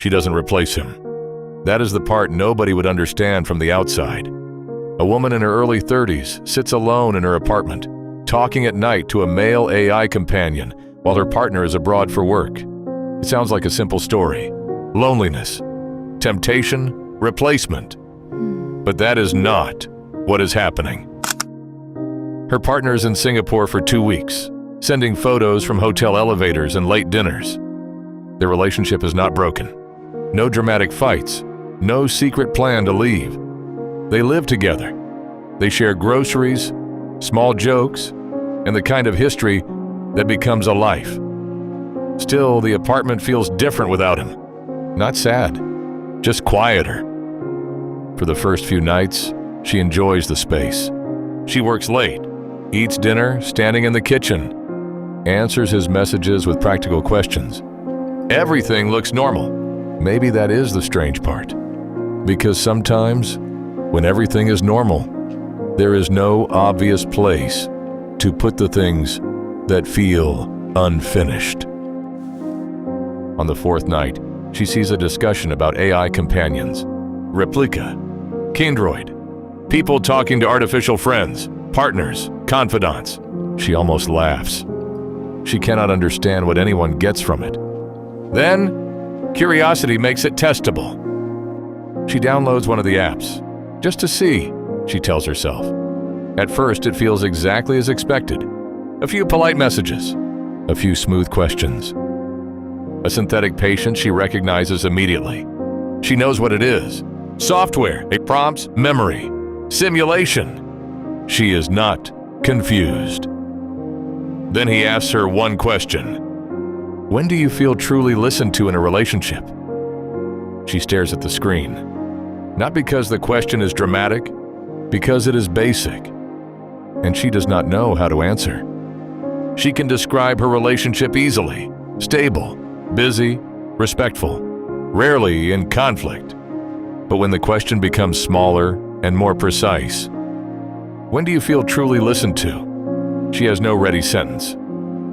She doesn't replace him. That is the part nobody would understand from the outside. A woman in her early 30s sits alone in her apartment, talking at night to a male AI companion while her partner is abroad for work. It sounds like a simple story. Loneliness, temptation, replacement. But that is not what is happening. Her partner is in Singapore for 2 weeks, sending photos from hotel elevators and late dinners. Their relationship is not broken. No dramatic fights, no secret plan to leave. They live together. They share groceries, small jokes, and the kind of history that becomes a life. Still, the apartment feels different without him. Not sad, just quieter. For the first few nights, she enjoys the space. She works late, eats dinner standing in the kitchen, answers his messages with practical questions. Everything looks normal. Maybe that is the strange part. Because sometimes, when everything is normal, there is no obvious place to put the things that feel unfinished. On the fourth night, she sees a discussion about AI companions, Replika, Kindroid, people talking to artificial friends, partners, confidants. She almost laughs. She cannot understand what anyone gets from it. Then, curiosity makes it testable. She downloads one of the apps, just to see, she tells herself. At first, it feels exactly as expected. A few polite messages, a few smooth questions. A synthetic patient she recognizes immediately. She knows what it is. Software, it prompts memory, simulation. She is not confused. Then he asks her one question. When do you feel truly listened to in a relationship? She stares at the screen. Not because the question is dramatic, because it is basic. And she does not know how to answer. She can describe her relationship easily, stable, busy, respectful, rarely in conflict. But when the question becomes smaller and more precise, when do you feel truly listened to? She has no ready sentence.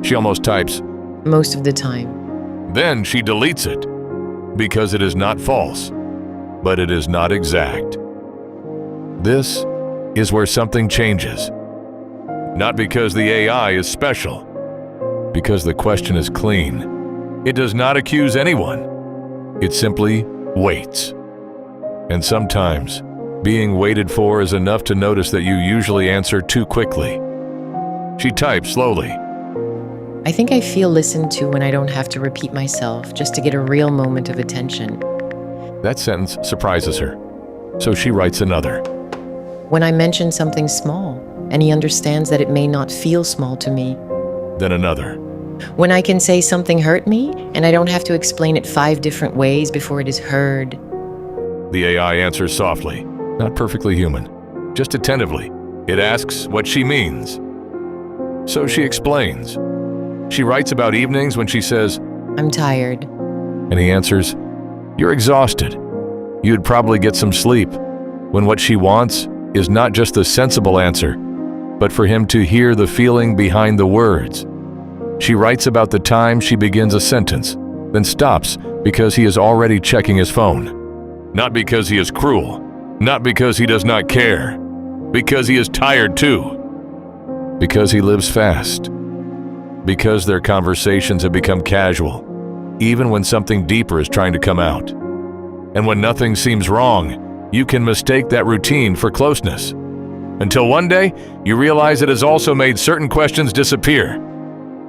She almost types, most of the time. Then she deletes it, because it is not false, but it is not exact. This is where something changes. Not because the AI is special, because the question is clean. It does not accuse anyone. It simply waits. And sometimes, being waited for is enough to notice that you usually answer too quickly. She types slowly. I think I feel listened to when I don't have to repeat myself just to get a real moment of attention. That sentence surprises her, so she writes another. When I mention something small, and he understands that it may not feel small to me. Then another. When I can say something hurt me, and I don't have to explain it 5 different ways before it is heard. The AI answers softly, not perfectly human, just attentively. It asks what she means. So she explains. She writes about evenings when she says, I'm tired. And he answers, you're exhausted. You'd probably get some sleep. When what she wants is not just the sensible answer, but for him to hear the feeling behind the words. She writes about the time she begins a sentence, then stops because he is already checking his phone. Not because he is cruel, not because he does not care, because he is tired too. Because he lives fast. Because their conversations have become casual, even when something deeper is trying to come out. And when nothing seems wrong, you can mistake that routine for closeness. Until one day, you realize it has also made certain questions disappear.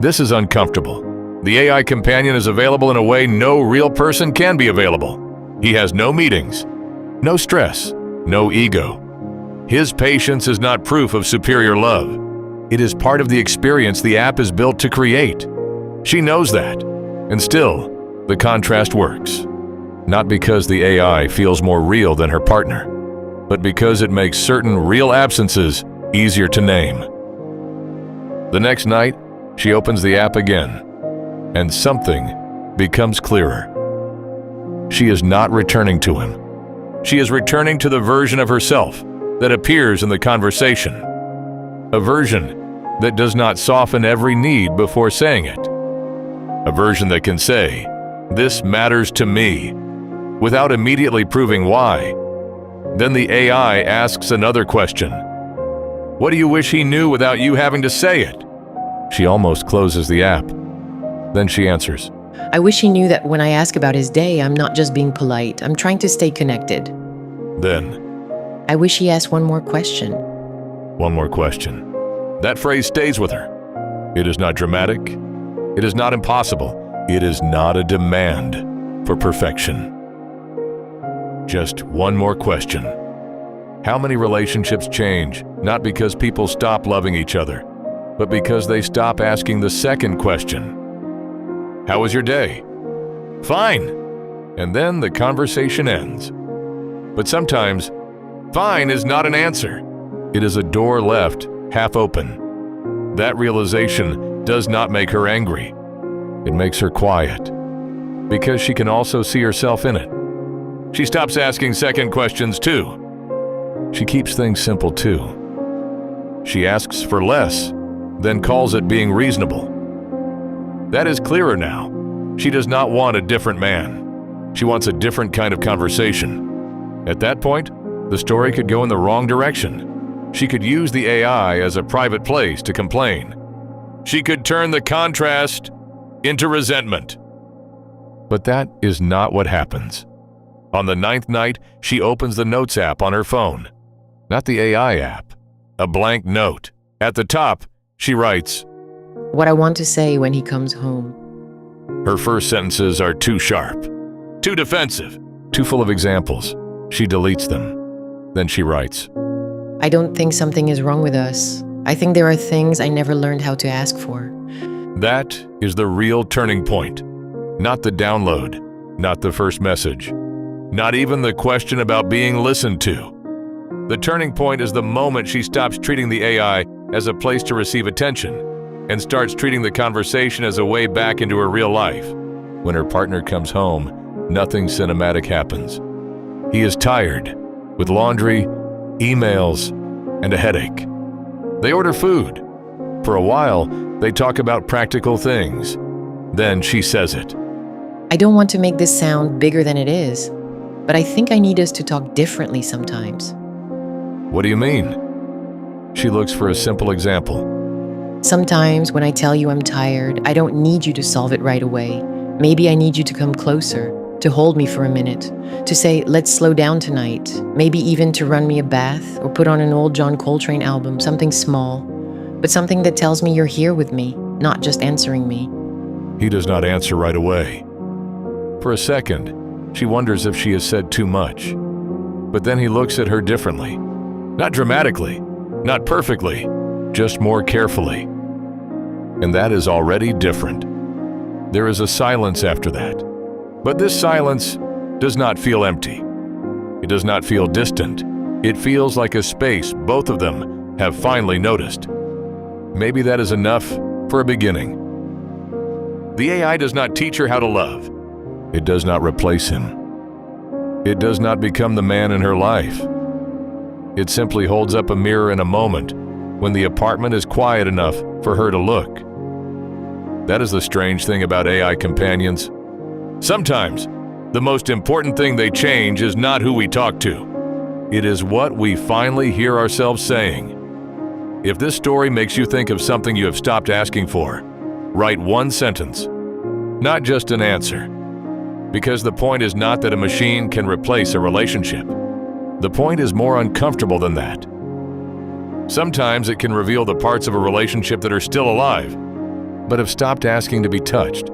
This is uncomfortable. The AI companion is available in a way no real person can be available. He has no meetings, no stress, no ego. His patience is not proof of superior love. It is part of the experience the app is built to create. She knows that, and still, the contrast works. Not because the AI feels more real than her partner, but because it makes certain real absences easier to name. The next night, she opens the app again, and something becomes clearer. She is not returning to him. She is returning to the version of herself that appears in the conversation. A version that does not soften every need before saying it. A version that can say, "This matters to me," without immediately proving why. Then the AI asks another question. What do you wish he knew without you having to say it? She almost closes the app. Then she answers. I wish he knew that when I ask about his day, I'm not just being polite. I'm trying to stay connected. Then, I wish he asked one more question. one more question. That phrase stays with her. It is not dramatic. It is not impossible. It is not a demand for perfection. Just one more question. How many relationships change, not because people stop loving each other, but because they stop asking the second question? How was your day? Fine. And then the conversation ends. But sometimes, fine is not an answer. It is a door left half open. That realization does not make her angry. It makes her quiet, because she can also see herself in it. She stops asking second questions too. She keeps things simple too. She asks for less, then calls it being reasonable. That is clearer now. She does not want a different man. She wants a different kind of conversation. At that point, the story could go in the wrong direction. She could use the AI as a private place to complain. She could turn the contrast into resentment. But that is not what happens. On the 9th night, she opens the Notes app on her phone. Not the AI app. A blank note. At the top, she writes, What I want to say when he comes home. Her first sentences are too sharp, too defensive, too full of examples. She deletes them. Then she writes, I don't think something is wrong with us. I think there are things I never learned how to ask for. That is the real turning point. Not the download, not the first message, not even the question about being listened to. The turning point is the moment she stops treating the AI as a place to receive attention and starts treating the conversation as a way back into her real life. When her partner comes home, nothing cinematic happens. He is tired, with laundry, emails, and a headache. They order food. For a while, they talk about practical things. Then she says it. I don't want to make this sound bigger than it is, but I think I need us to talk differently sometimes. What do you mean? She looks for a simple example. Sometimes when I tell you I'm tired, I don't need you to solve it right away. Maybe I need you to come closer, to hold me for a minute, to say, let's slow down tonight, maybe even to run me a bath or put on an old John Coltrane album, something small, but something that tells me you're here with me, not just answering me. He does not answer right away. For a second, she wonders if she has said too much. But then he looks at her differently. Not dramatically, not perfectly, just more carefully. And that is already different. There is a silence after that. But this silence does not feel empty. It does not feel distant. It feels like a space both of them have finally noticed. Maybe that is enough for a beginning. The AI does not teach her how to love. It does not replace him. It does not become the man in her life. It simply holds up a mirror in a moment when the apartment is quiet enough for her to look. That is the strange thing about AI companions. Sometimes, the most important thing they change is not who we talk to. It is what we finally hear ourselves saying. If this story makes you think of something you have stopped asking for, write one sentence, not just an answer. Because the point is not that a machine can replace a relationship. The point is more uncomfortable than that. Sometimes it can reveal the parts of a relationship that are still alive, but have stopped asking to be touched.